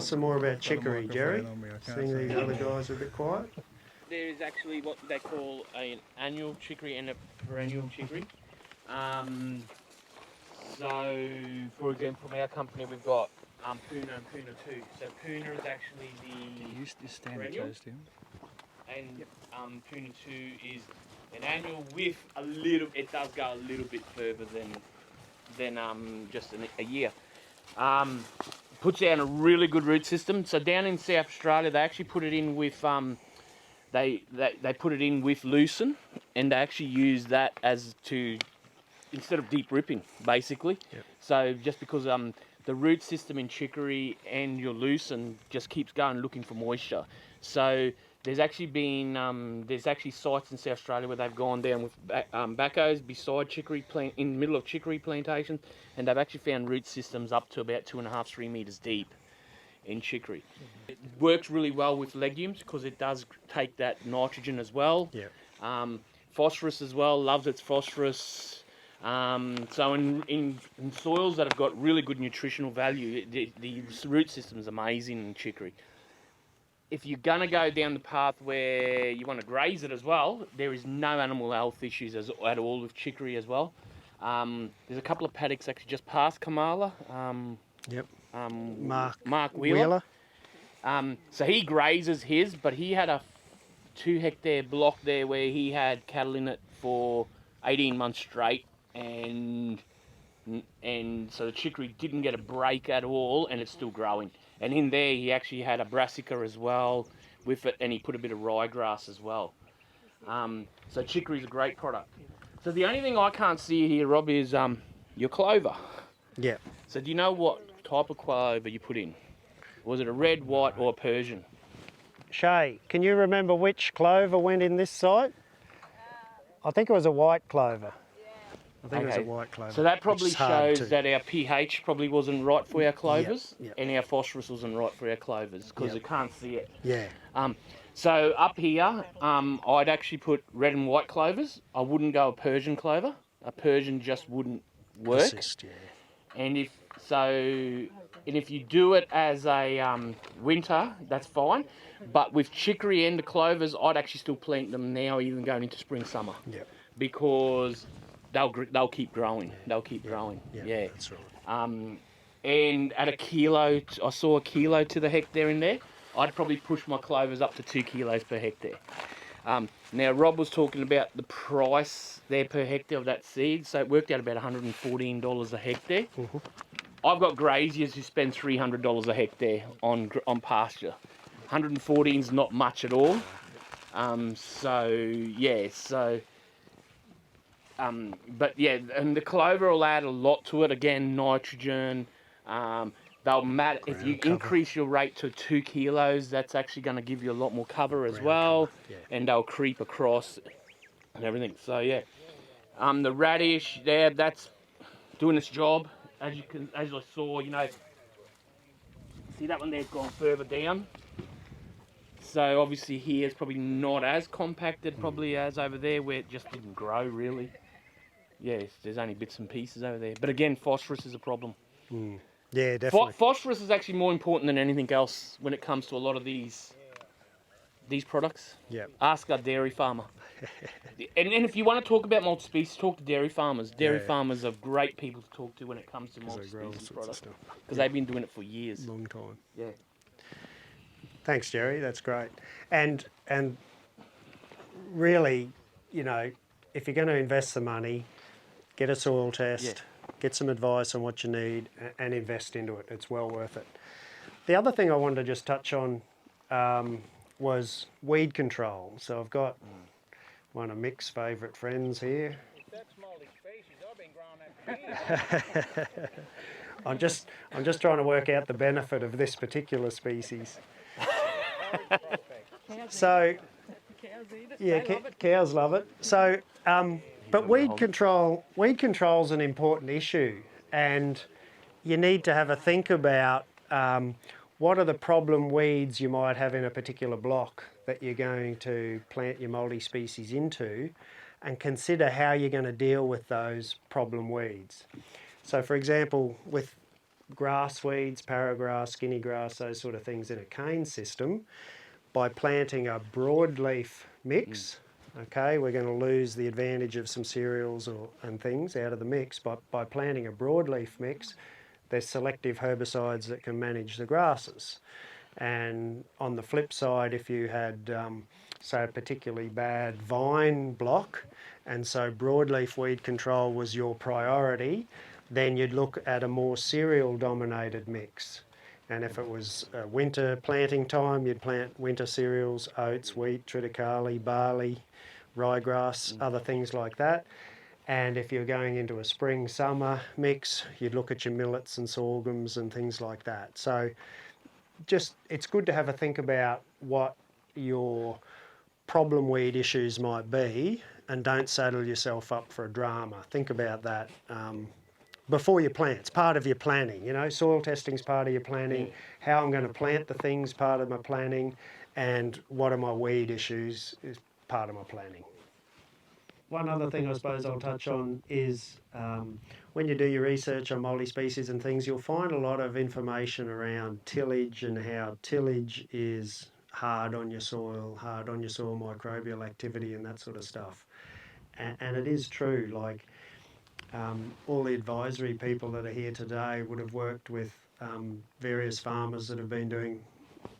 us some more about chicory, Jerry. Seeing these other guys are a bit quiet. There is actually what they call an annual chicory and a perennial chicory. So, for example, from our company, we've got Puna and Puna 2. So Puna is actually the perennial, and Puna 2 is an annual with a little. It does go a little bit further than just a year. Puts down a really good root system. So down in South Australia, they actually put it in with they put it in with lucerne, and they actually use that as to instead of deep ripping, basically. Yep. So just because the root system in chicory and your lucerne just keeps going looking for moisture. So there's actually been sites in South Australia where they've gone down with backhoes beside chicory plant in the middle of chicory plantations, and they've actually found root systems up to about 2.5-3 meters deep in chicory. It works really well with legumes because it does take that nitrogen as well. Yeah. Phosphorus as well, loves its phosphorus. So in soils that have got really good nutritional value, the root system is amazing in chicory. If you're going to go down the path where you want to graze it as well, there is no animal health issues at all with chicory as well. There's a couple of paddocks actually just past Kamala. Yep. Mark Wheeler. So he grazes his, but he had a 2 hectare block there where he had cattle in it for 18 months straight, and so the chicory didn't get a break at all, and it's still growing. And in there he actually had a brassica as well with it, and he put a bit of ryegrass as well. So chicory is a great product. So the only thing I can't see here, Rob, is your clover. Yeah. So do you know what type of clover you put in? Was it a red, white, or a Persian? Shay, can you remember which clover went in this site? I think it was a white clover. I think it was a white clover. So that probably shows that our pH probably wasn't right for our clovers, yep. and our phosphorus wasn't right for our clovers because you can't see it. Yeah. So up here, I'd actually put red and white clovers. I wouldn't go a Persian clover. A Persian just wouldn't work. Persist, yeah. And if you do it as a winter, that's fine. But with chicory and the clovers, I'd actually still plant them now, even going into spring, summer. Yep. Because they'll keep growing. They'll keep growing. Yeah. That's right. And at a kilo, I saw a kilo to the hectare in there. I'd probably push my clovers up to 2 kilos per hectare. Now, Rob was talking about the price there per hectare of that seed, so it worked out about $114 a hectare. Mm-hmm. I've got graziers who spend $300 a hectare on pasture. 114 is not much at all. But yeah, and the clover will add a lot to it. Again, nitrogen. They'll matter if you increase your rate to 2 kilos. That's actually going to give you a lot more cover as well, and they'll creep across and everything. So yeah, the radish there, that's doing its job. As I saw, see that one there's gone further down. So obviously here it's probably not as compacted probably as over there where it just didn't grow really. Yes, there's only bits and pieces over there. But again, phosphorus is a problem. Yeah, definitely. Phosphorus is actually more important than anything else when it comes to a lot of these products. Yeah. Ask a dairy farmer. and if you want to talk about multi-species, talk to dairy farmers. Dairy farmers are great people to talk to when it comes to multi-species products because they've been doing it for years. Long time. Yeah. Thanks, Jerry. That's great. And really, if you're going to invest the money, get a soil test, get some advice on what you need, and invest into it. It's well worth it. The other thing I wanted to just touch on was weed control. So I've got one of Mick's favourite friends here. That's multi-species. I've been growing that for years. I'm just trying to work out the benefit of this particular species. So, cows love it. So, but weed control's an important issue, and you need to have a think about what are the problem weeds you might have in a particular block that you're going to plant your multi-species into, and consider how you're going to deal with those problem weeds. So, for example, with grass weeds, paragrass, skinny grass, those sort of things in a cane system, by planting a broadleaf mix, okay, we're going to lose the advantage of some cereals and things out of the mix, but by planting a broadleaf mix, there's selective herbicides that can manage the grasses. And on the flip side, if you had, say, a particularly bad vine block, and so broadleaf weed control was your priority, then you'd look at a more cereal dominated mix. And if it was winter planting time, you'd plant winter cereals, oats, wheat, triticale, barley, ryegrass, other things like that. And if you're going into a spring summer mix, you'd look at your millets and sorghums and things like that. So just, it's good to have a think about what your problem weed issues might be, and don't saddle yourself up for a drama. Think about that before you plant. It's part of your planning, you know, soil testing's part of your planning, how I'm going to plant the things part of my planning, and what are my weed issues is part of my planning. One other thing I suppose I'll touch on is when you do your research on multi-species and things, you'll find a lot of information around tillage and how tillage is hard on your soil microbial activity and that sort of stuff. And it is true, like all the advisory people that are here today would have worked with various farmers that have been doing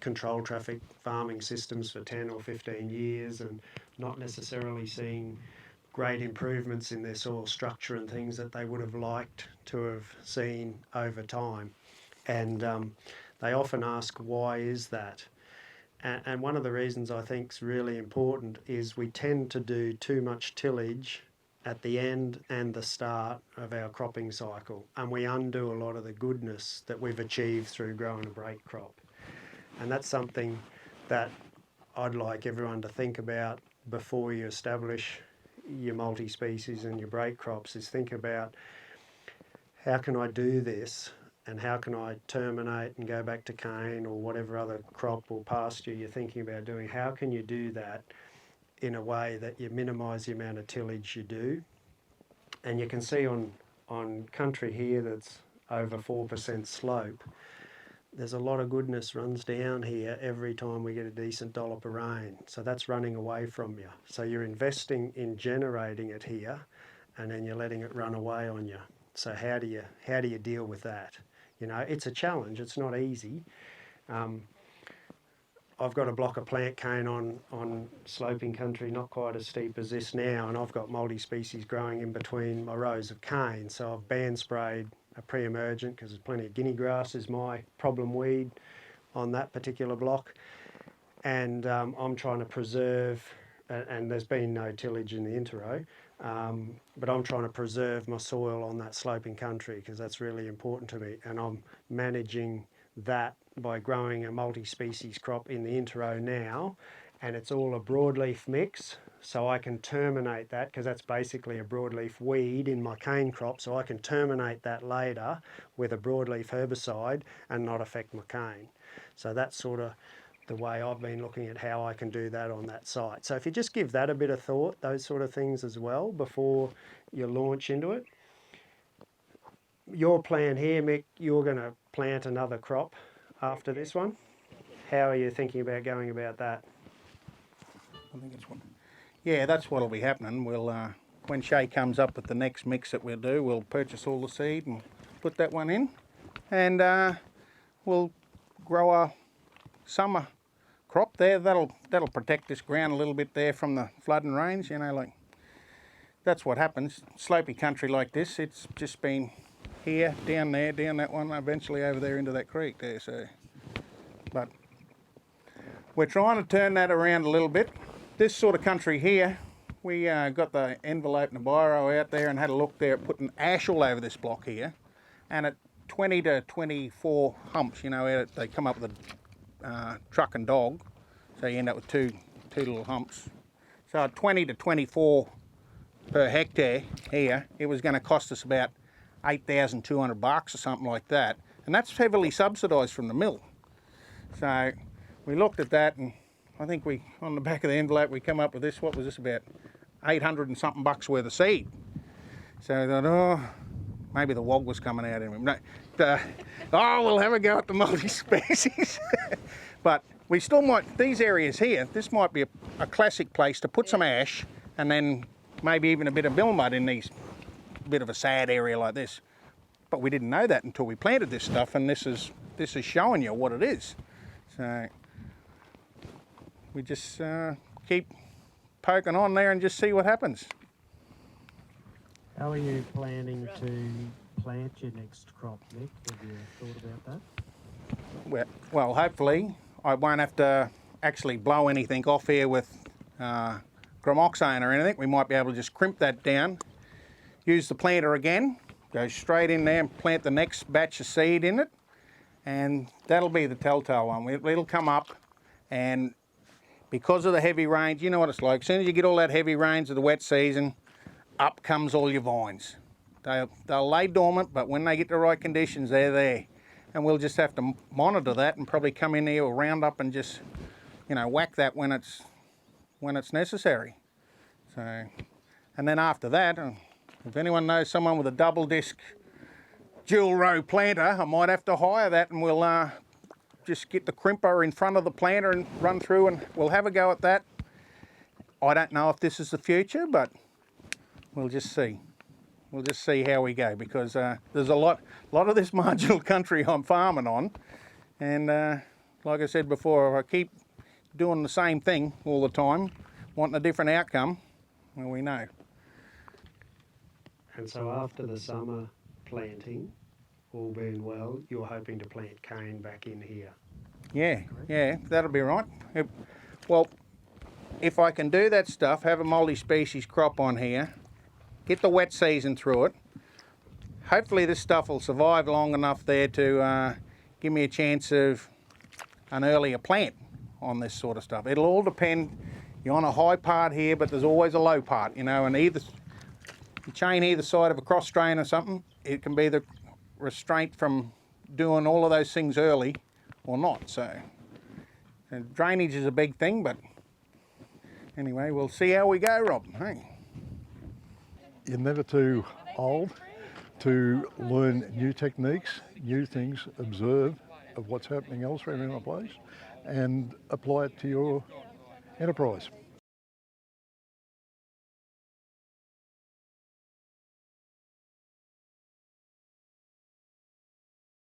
control traffic farming systems for 10 or 15 years and not necessarily seeing great improvements in their soil structure and things that they would have liked to have seen over time. And they often ask, why is that? And one of the reasons I think is really important is we tend to do too much tillage at the end and the start of our cropping cycle, and we undo a lot of the goodness that we've achieved through growing a break crop. And that's something that I'd like everyone to think about before you establish your multi-species and your break crops, is think about, how can I do this and how can I terminate and go back to cane or whatever other crop or pasture you're thinking about doing. How can you do that in a way that you minimise the amount of tillage you do? And you can see on country here that's over 4% slope, there's a lot of goodness runs down here every time we get a decent dollop of rain. So that's running away from you. So you're investing in generating it here, and then you're letting it run away on you. So how do you deal with that? You know, it's a challenge. It's not easy. I've got a block of plant cane on sloping country, not quite as steep as this now, and I've got multi-species growing in between my rows of cane. So I've band sprayed a pre-emergent because there's plenty of guinea grass is my problem weed on that particular block, and I'm trying to preserve, and there's been no tillage in the interrow, but I'm trying to preserve my soil on that sloping country because that's really important to me, and I'm managing that by growing a multi-species crop in the interrow now, and it's all a broadleaf mix, so I can terminate that because that's basically a broadleaf weed in my cane crop, so I can terminate that later with a broadleaf herbicide and not affect my cane. So that's sort of the way I've been looking at how I can do that on that site. So if you just give that a bit of thought, those sort of things as well, before you launch into it. Your plan here, Mick, you're going to plant another crop after this one. How are you thinking about going about that? I think it's one. Yeah, that's what'll be happening. We'll, when Shay comes up with the next mix that we'll do, we'll purchase all the seed and put that one in, and we'll grow a summer crop there. That'll protect this ground a little bit there from the flood and rains. You know, like that's what happens. Slopey country like this, it's just been here, down there, down that one, eventually over there into that creek there. So, but we're trying to turn that around a little bit. This sort of country here, we got the envelope and the biro out there and had a look there at putting ash all over this block here, and at 20 to 24 humps, you know, they come up with a truck and dog, so you end up with two little humps. So at 20 to 24 per hectare here, it was going to cost us about $8,200 or something like that, and that's heavily subsidised from the mill. So we looked at that, and I think we, on the back of the envelope, we come up with this. What was this, about 800 and something bucks worth of seed? So I thought, oh, Maybe the wog was coming out in him. No, oh, we'll have a go at the multi-species. But we still might, these areas here, this might be a classic place to put some ash and then maybe even a bit of bilmud in these, bit of a sad area like this. But we didn't know that until we planted this stuff, and this is showing you what it is. So we just keep poking on there and just see what happens. How are you planning to plant your next crop, Nick? Have you thought about that? Well, hopefully I won't have to actually blow anything off here with gramoxane or anything. We might be able to just crimp that down, use the planter again, go straight in there and plant the next batch of seed in it, and that'll be the telltale one. It'll come up, and because of the heavy rains, you know what it's like. As soon as you get all that heavy rains of the wet season, up comes all your vines. They'll lay dormant, but when they get the right conditions, they're there. And we'll just have to monitor that and probably come in here or round up and just, you know, whack that when it's necessary. So, and then after that, if anyone knows someone with a double disc dual row planter, I might have to hire that, and we'll just get the crimper in front of the planter and run through, and we'll have a go at that. I don't know if this is the future, but we'll just see. We'll just see how we go, because there's a lot of this marginal country I'm farming on, and like I said before, if I keep doing the same thing all the time, wanting a different outcome, well, we know. And so after the summer planting, all being well, you're hoping to plant cane back in here? Yeah, that'll be right. Well, if I can do that stuff, have a multi-species crop on here, get the wet season through it, hopefully this stuff will survive long enough there to give me a chance of an earlier plant on this sort of stuff. It'll all depend. You're on a high part here, but there's always a low part, you know, and you chain either side of a cross strain or something, it can be the restraint from doing all of those things early or not. So drainage is a big thing, but anyway, we'll see how we go, Rob. Hey. You're never too old to learn new techniques, new things, observe of what's happening elsewhere in a place, and apply it to your enterprise.